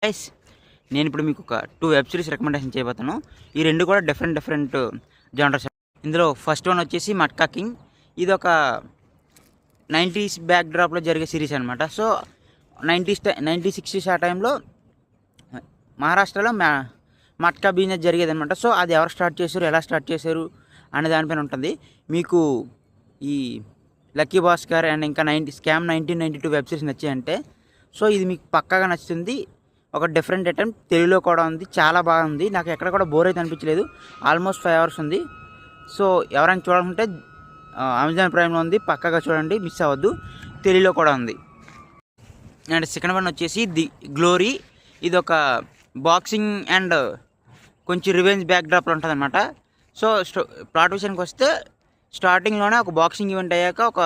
Guys, నేను ఇప్పుడు మీకు ఒక 2 వెబ్ సిరీస్ రికమెండేషన్ చేయబోతాను. ఈ 2 కూడా డిఫరెంట్ జానర్స్. ఇందులో ఫస్ట్ వన్ వచ్చేసి మట్కా కింగ్. ఇది ఒక 90s బ్యాక్ డ్రాప్లో జరిగే సిరీస్ అనమాట. సో 90s 60s ఆ టైంలో మహారాష్ట్రలో మట్కా బిజినెస్ జరిగేది అనమాట. సో అది ఎవరు స్టార్ట్ చేశారు, ఎలా స్టార్ట్ చేశారు అనే దానిపైన ఉంటుంది. మీకు ఈ లక్కీ భాస్కర్ అండ్ ఇంకా స్కామ్ 1992 వెబ్ సిరీస్ నచ్చాయంటే సో ఇది మీకు పక్కాగా నచ్చుతుంది. ఒక డిఫరెంట్ అటెంప్ట్, తెలుగులో కూడా ఉంది, చాలా బాగుంది. నాకు ఎక్కడ కూడా బోర్ అయితే అనిపించలేదు. ఆల్మోస్ట్ 5 hours ఉంది. సో ఎవరైనా చూడాలంటే అమెజాన్ ప్రైమ్లో ఉంది, పక్కాగా చూడండి, మిస్ అవ్వద్దు. తెలుగులో కూడా ఉంది. అండ్ సెకండ్ వన్ వచ్చేసి ది గ్లోరీ. ఇది ఒక బాక్సింగ్ అండ్ కొంచెం రివెంజ్ బ్యాక్ డ్రాప్లో ఉంటుంది అనమాట. సో ప్లాట్ విషయానికి వస్తే స్టార్టింగ్లోనే ఒక బాక్సింగ్ ఈవెంట్ అయ్యాక ఒక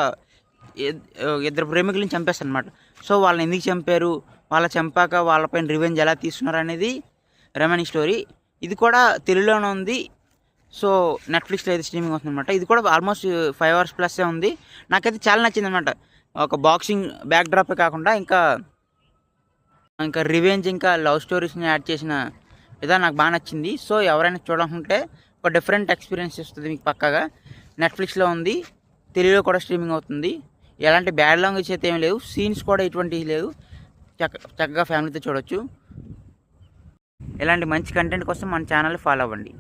ఇద్దరు ప్రేమికులను చంపేస్తారు అనమాట. సో వాళ్ళని ఎందుకు చంపారు, వాళ్ళ చంపాక వాళ్ళపైన రివెంజ్ ఎలా తీసుకున్నారు అనేది రెమైనింగ్ స్టోరీ. ఇది కూడా తెలుగులోనే ఉంది. సో నెట్ఫ్లిక్స్లో అయితే స్ట్రీమింగ్ అవుతుంది అనమాట. ఇది కూడా ఆల్మోస్ట్ 5 hours ప్లస్ ఉంది. నాకైతే చాలా నచ్చింది అనమాట. ఒక బాక్సింగ్ బ్యాక్ డ్రాప్ కాకుండా ఇంకా రివెంజ్, ఇంకా లవ్ స్టోరీస్ని యాడ్ చేసిన విధానం నాకు బాగా నచ్చింది. సో ఎవరైనా చూడాలనుకుంటే ఒక డిఫరెంట్ ఎక్స్పీరియన్స్ ఇస్తుంది మీకు పక్కాగా. నెట్ఫ్లిక్స్లో ఉంది, తెలుగులో కూడా స్ట్రీమింగ్ అవుతుంది. ఎలాంటి బ్యాడ్ లాంగ్వేజ్ అయితే ఏమి లేవు, సీన్స్ కూడా ఎటువంటివి లేవు. చక్కగా ఫ్యామిలీతో చూడొచ్చు. ఇలాంటి మంచి కంటెంట్ కోసం మన ఛానల్ ఫాలో అవ్వండి.